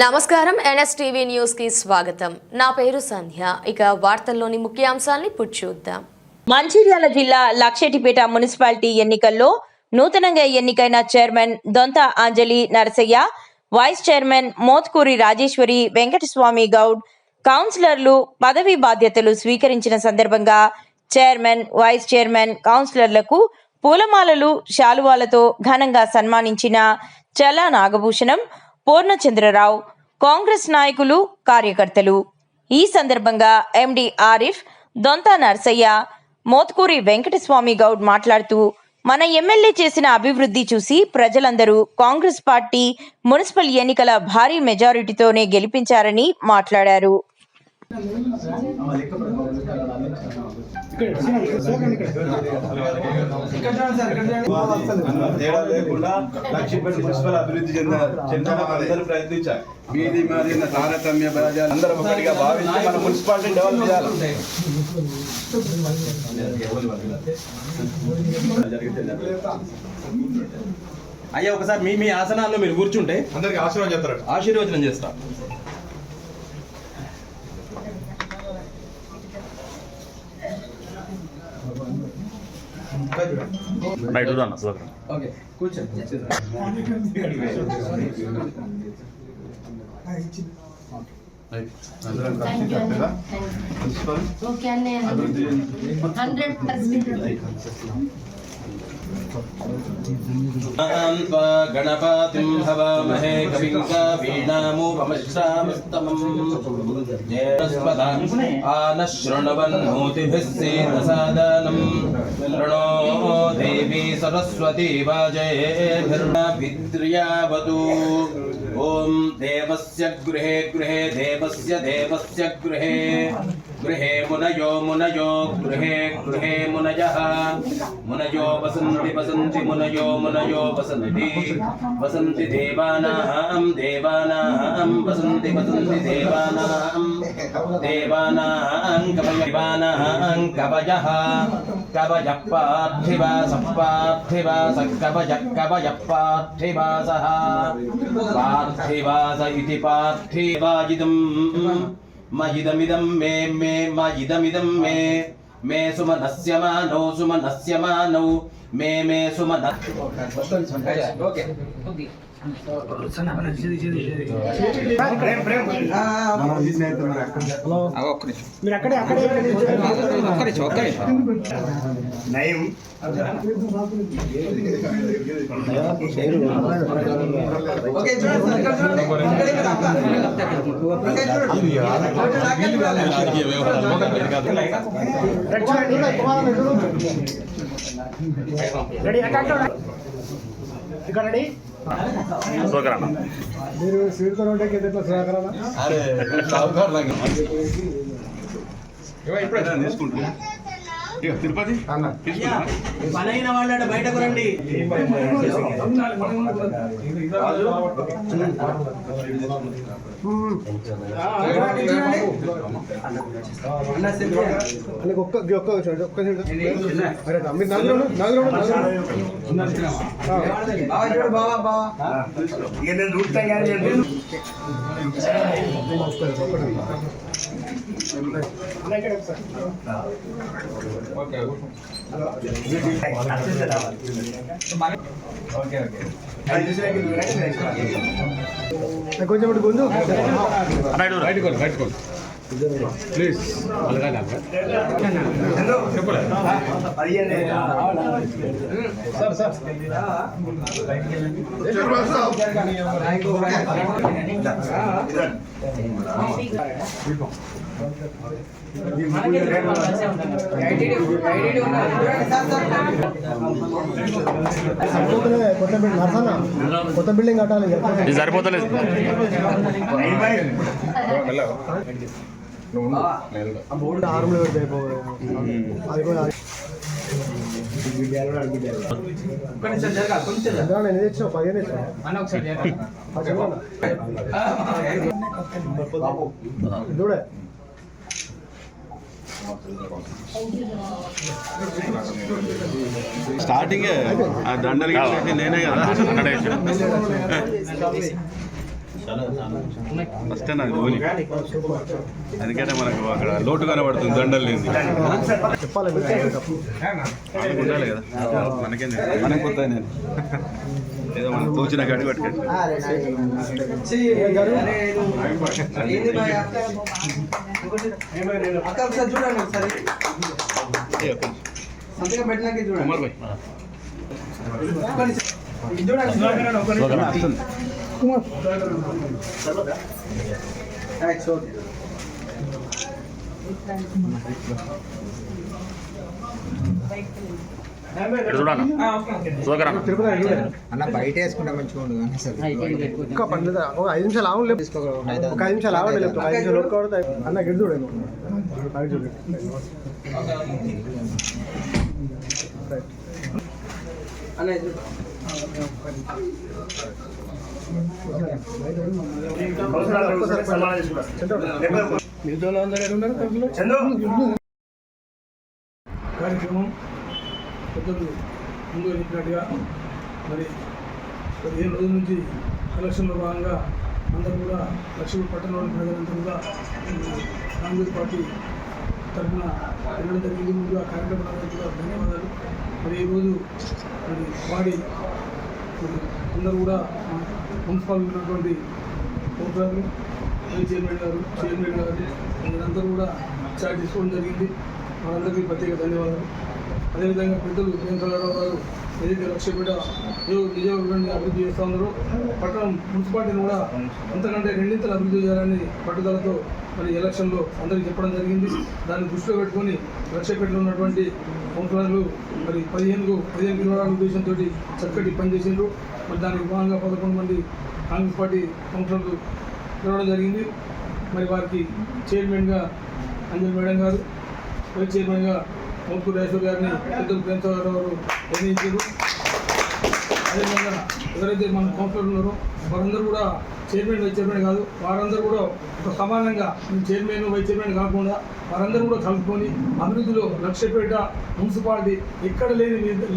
నమస్కారం NSTV news కి స్వాగతం. నా పేరు సంధ్య. ఇక వార్తల్లోని ముఖ్యాంశాలను ఇప్పుడు చూద్దాం. మంచిర్యాల జిల్లా లక్షెటిపేట మున్సిపాలిటీ ఎన్నికల్లో నూతనంగా ఎన్నికైన చైర్మన్ దొంత అంజలి నరసయ్య, వైస్ చైర్మన్ మోత్కూరి రాజేశ్వరి వెంకటస్వామి గౌడ్ కౌన్సిలర్లు పదవి బాధ్యతలు స్వీకరించిన సందర్భంగా చైర్మన్, వైస్ చైర్మన్, కౌన్సిలర్లకు పూలమాలలు, శాలువాలతో ఘనంగా సన్మానించిన చల్లా నాగభూషణం, పూర్ణచంద్రరావు, కాంగ్రెస్ నాయకులు, కార్యకర్తలు. ఈ సందర్భంగా ఎండి ఆరిఫ్, దొంత నర్సయ్య, మోత్కూరి వెంకటస్వామి గౌడ్ మాట్లాడుతూ మన ఎమ్మెల్యే చేసిన అభివృద్ధి చూసి ప్రజలందరూ కాంగ్రెస్ పార్టీ మున్సిపల్ ఎన్నికల భారీ మెజారిటీతోనే గెలిపించారని మాట్లాడారు. మున్సిపల్ అభివృద్ధి అందరూ ప్రయత్నించారు. మీది మాది తారతమ్య అందరూ ఒకటిగా భావించి మన మున్సిపాలిటీ డెవలప్ చేయాలి. అయ్యా ఒకసారి మీ ఆసనాల్లో మీరు కూర్చుంటే అందరికి ఆశీర్వచనం చేస్తా. ఓకే కూర్చోండి. గణపతిం హవామహే కవిం కవీనాముపమశ్రామస్తమం ఆనశృణవన్నోతిభిः సేదసాదనం ప్రణో దేవీ సరస్వతీ వాజయేభిర్యావతు. ఓం దేవస్య గృహే గృహే దేవస్య దేవస్య గృహే గృహే మునయో మునయో గృహే గృహే మునయః మునయో వసంతి వసంతి మునయో మునయో వసంతి వసంతి దేవానాం దేవానాం వసంతి వసంతి దేవానాం దేవానాం కవయానాం కవయః కవయః పార్థివాసః పార్థివాసః కవయః కవయః పార్థివాసః పార్థివాస ఇతి పార్థివాజిదం మయిదమిదం మే మే మయిదమిదం మే మే సుమనస్య మానౌ సుమనస్య మానౌ మే మే సుమన. ఓకే మీరు అక్కడే నయం రెడీ ఇక్కడ రెడీ మీరు స్వీట్తో ఉంటే ఎట్లా సహకారాలా తీసుకుంటున్నా తిరుపతి పనైన వాళ్ళ బయటకు రండి. కొంచెం గొంతు ప్లీజ్ సార్ కొత్త బిల్డింగ్ కట్టాలి, సరిపోతలేదు. ఆరులో ఎన్ని తెచ్చినావు? 15 తెచ్చినావు చూడే. స్టార్టింగ్ దండలు నేనే కదా ఫస్ట్ నాకు ధోని, ఎందుకంటే మనకు అక్కడ లోటు కనబడుతుంది దండలు లేని చెప్పాలి మీరు అయ్యేటప్పుడు. ఉండాలి కదా, మనకేంది మనకు కొత్త నేను ఏదో మనం తోచిన గడ్డి పట్టుకోండి. కుమార్ భాయ్ అన్న బయట వేసుకుంటే మంచిగా ఉండదు కానీ అసలు ఇంకా పర్లేదు, ఒక 5 నిమిషాలు ఆగండి, ఒక 5 నిమిషాలు ఆగండి, లేకపోతే 5 నిమిషాలు ఒక్క అన్న గిడి చూడండి. కార్యక్రమం పెద్దలు ముందు చెప్పినట్టుగా మరి 15 రోజుల నుంచి ఎలక్షన్లో భాగంగా అందరూ కూడా లక్ష్మీ పట్టణంలోని ప్రజలందరూ కూడా కాంగ్రెస్ పార్టీ తరఫున వెళ్ళడం జరిగింది. ముందుగా కార్యక్రమాలకు కూడా ధన్యవాదాలు. మరి ఈరోజు మరి వాడి అందరూ కూడా మున్సిపల్ ఉన్నటువంటి కౌన్సిలర్లు, చైర్మన్ గారు వీళ్ళందరూ కూడా చార్జ్ తీసుకోవడం జరిగింది. వాళ్ళందరికీ ప్రత్యేక ధన్యవాదాలు. అదేవిధంగా పెద్దలు వెంకటరావు గారు ఏదైతే లక్ష్యపేట నియోజకవర్గాన్ని అభివృద్ధి చేస్తూ ఉన్నారో పట్టణం మున్సిపాలిటీని కూడా అంతకంటే 2 ఇంతలు అభివృద్ధి చేయాలని పట్టుదలతో మరి ఎలక్షన్లో అందరికీ చెప్పడం జరిగింది. దాన్ని దృష్టిలో పెట్టుకొని లక్ష్యపేటలో ఉన్నటువంటి కౌన్సిలర్లు మరి 15 కిలోల ఉద్దేశంతో చక్కటి పనిచేసిండ్రు. మరి దానికి భాగంగా 11 మంది కాంగ్రెస్ పార్టీ కౌన్సిలర్లు పిలవడం జరిగింది. మరి వారికి చైర్మన్గా అంజలి మేడం గారు, వైస్ చైర్మన్గా మోత్కూరి రాజేశ్వరి గారిని పెద్దలు ప్రేమసాగర్ గారు నిర్ణయించారు. అదేవిధంగా ఎవరైతే మన కౌన్సిలర్ ఉన్నారో వారందరూ కూడా చైర్మన్ వైస్ చైర్మన్ కాదు, వారందరూ కూడా ఒక సమానంగా చైర్మన్ వైస్ చైర్మన్ కాకుండా వారందరూ కూడా కలుపుకొని అభివృద్ధిలో లక్ష్యపేట మున్సిపాలిటీ ఎక్కడ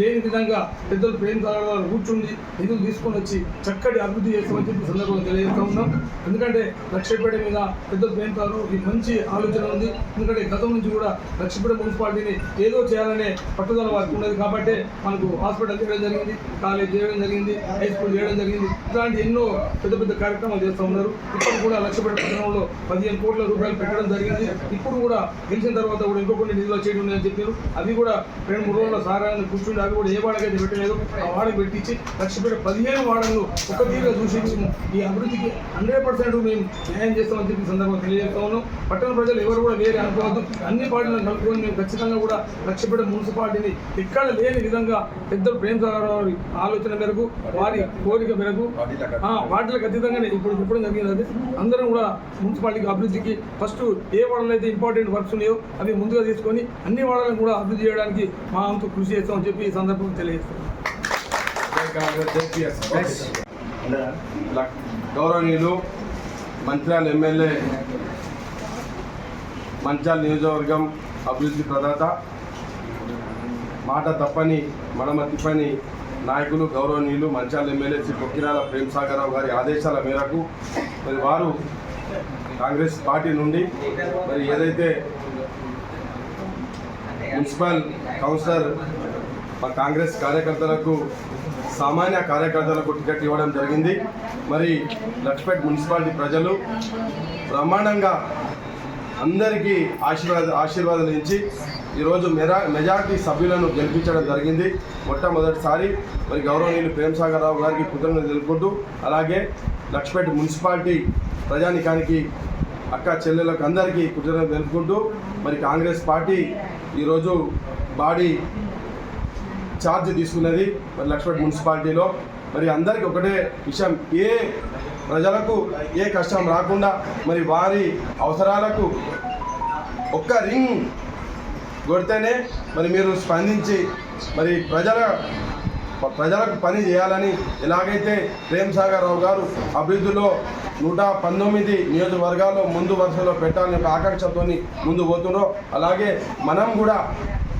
లేని విధంగా పెద్దలు ప్రేమసాగర్ గారు కూర్చుండి నిధులు తీసుకొని వచ్చి చక్కటి అభివృద్ధి చేస్తామని చెప్పి సందర్భంగా తెలియజేస్తూ ఉన్నాం. ఎందుకంటే లక్ష్యపేట మీద పెద్దలు ప్రేమసాగర్ ఈ మంచి ఆలోచన ఉంది. ఎందుకంటే గతం నుంచి కూడా లక్ష్యపేట మున్సిపాలిటీని ఏదో చేయాలనే పట్టుదల వారికి ఉండేది. కాబట్టి మనకు హాస్పిటల్ చేయడం జరిగింది, కాలేజ్ చేయడం జరిగింది, హై స్కూల్ చేయడం జరిగింది. ఇట్లాంటి ఎన్నో పెద్ద పెద్ద కార్యక్రమాలు చేస్తూ ఉన్నారు. ఇప్పుడు కూడా లక్ష్యపేట పట్టణంలో 15 కోట్ల రూపాయలు పెట్టడం జరిగింది. ఇప్పుడు కూడా గెలిచిన తర్వాత కూడా ఇంకో కొన్ని నిధులు చేయడం ఉన్నాయని చెప్పారు. అవి కూడా 2-3 రోజుల సారాన్ని కూర్చుండి అవి కూడా ఏ వాడకైతే పెట్టలేదు ఆ వాడకు పెట్టించి లక్ష్యపేట 15 వాడలు ఒక తీరుగా చూసి ఈ అభివృద్ధికి 100% మేము న్యాయం చేస్తామని చెప్పి సందర్భంగా తెలియజేస్తా ఉన్నాం. పట్టణ ప్రజలు ఎవరు కూడా వేరే అనుకోవద్దు, అన్ని పార్టీలను కలుపుకొని మేము ఖచ్చితంగా కూడా లక్ష్యపేట మున్సిపాలిటీని ఎక్కడ లేని విధంగా పెద్దలు ప్రేమసాగర్ గారి ఆలోచన మేరకు, వారి కోరిక మేరకు వాటిలకు అతీతంగానే ఇప్పుడు చెప్పడం జరిగింది. అది అందరం కూడా మున్సిపాలిటీకి అభివృద్ధికి ఫస్ట్ ఏ వాడలో అయితే ఇంపార్టెంట్ వర్క్స్ ఉన్నాయో అవి ముందుగా తీసుకొని అన్ని వాడలను కూడా అభివృద్ధి చేయడానికి మా వంతు కృషి చేస్తామని చెప్పి ఈ సందర్భంగా తెలియజేస్తాం. గౌరవనీయులు మంచిర్యాల ఎమ్మెల్యే, మంచిర్యాల నియోజకవర్గం అభివృద్ధి ప్రదాత, మాట తప్పని మడమ తిప్పని నాయకులు గౌరవనీయులు మంచిర్యాల ఎమ్మెల్యే శ్రీ కొక్కిరాల ప్రేమసాగర్ రావు గారి ఆదేశాల మేరకు మరి వారు కాంగ్రెస్ పార్టీ నుండి మరి ఏదైతే మున్సిపల్ కౌన్సిలర్ మా కాంగ్రెస్ కార్యకర్తలకు, సామాన్య కార్యకర్తలకు టికెట్ ఇవ్వడం జరిగింది. మరి లక్ష్మీపేట మున్సిపాలిటీ ప్రజలు బ్రహ్మాండంగా అందరికీ ఆశీర్వాదాలు ఇచ్చి ఈరోజు మెజార్టీ సభ్యులను గెలిపించడం జరిగింది. మొట్టమొదటిసారి మరి గౌరవనీయులు ప్రేమసాగర్ రావు గారికి కృతజ్ఞతలు తెలుపుకుంటూ, అలాగే లక్ష్మీపేట మున్సిపాలిటీ ప్రజానికానికి, అక్క చెల్లెలకు అందరికీ కృతజ్ఞతలు తెలుపుకుంటూ మరి కాంగ్రెస్ పార్టీ ఈరోజు బాడీ ఛార్జ్ తీసుకున్నది మరి లక్ష్మీపేట మున్సిపాలిటీలో. మరి అందరికీ ఒకటే విషయం, ఏ ప్రజలకు ఏ కష్టం రాకుండా మరి వారి అవసరాలకు ఒక్క రింగ్ కొడితేనే మరి మీరు స్పందించి మరి ప్రజలకు పని చేయాలని, ఎలాగైతే ప్రేమసాగర్ రావు గారు అభివృద్ధిలో 119 నియోజకవర్గాల్లో ముందు వరుసలో పెట్టాలని ఒక ఆకాంక్షతో ముందు పోతున్నారో, అలాగే మనం కూడా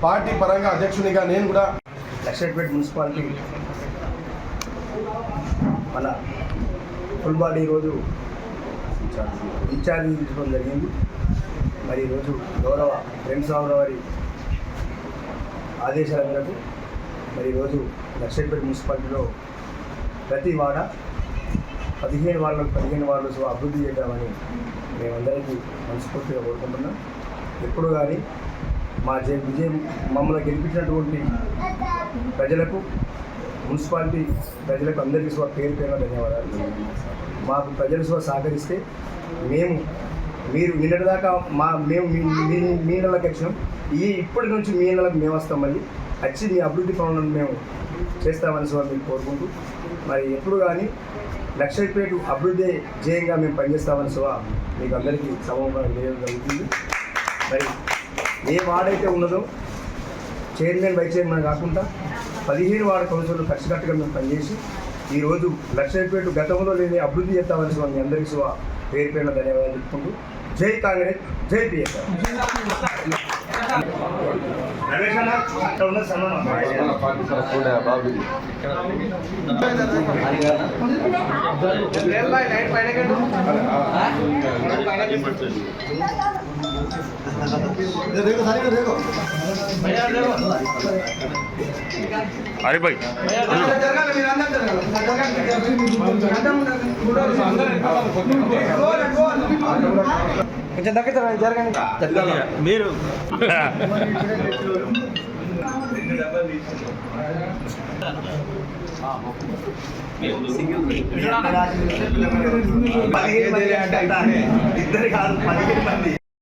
పార్టీ పరంగా అధ్యక్షునిగా నేను కూడా లక్ష్మీపేట మున్సిపాలిటీ మన ఫుల్ బాడీ ఈరోజు ఇన్ఛార్జ్ తీసుకోవడం జరిగింది. మరి ఈరోజు గౌరవ ప్రేమసాగర్ వారి ఆదేశాల మేరకు మరి ఈరోజు లక్షపేట మున్సిపాలిటీలో ప్రతి వాడ 15 వార్డులు అభివృద్ధి చేద్దామని మేమందరికీ మనస్ఫూర్తిగా కోరుకుంటున్నాం. ఎప్పుడు కానీ మా విజయం మమ్మల్ని గెలిపించినటువంటి ప్రజలకు, మున్సిపాలిటీ ప్రజలకు అందరికీ పేరు పేరున ధన్యవాదాలు. మాకు ప్రజలు సహకరిస్తే మీరు నిన్నటిదాకా మేము మీ ఇళ్ళకి వచ్చినాం. ఇప్పటి నుంచి మీ ఇళ్ళకి మేము వస్తాం. మళ్ళీ వచ్చి మీ అభివృద్ధి పనులను మేము చేస్తామని మీకు కోరుకుంటూ మరి ఎప్పుడు కానీ లక్షపేట అభివృద్ధి ధ్యేయంగా మేము పనిచేస్తామని మీకు అందరికీ సమూహంగా చేయడం జరుగుతుంది. మరి ఏ వార్డైతే ఉన్నదో చైర్మన్ వైస్ చైర్మన్ కాకుండా 15 వార్డు కౌన్సిలర్లు కలిసికట్టుగా మేము పనిచేసి ఈరోజు లక్షపేట గతంలో లేని అభివృద్ధి చేస్తామని మీ అందరికీ పేరు పేరున ధన్యవాదాలు చెప్పుకుంటూ జై కాంగ్రెస్, జై పిఎస్ఆర్. अरे भाई కొంచెం దగ్గర జరగండి మీరు ఇద్దరు కాదు 15 మంది.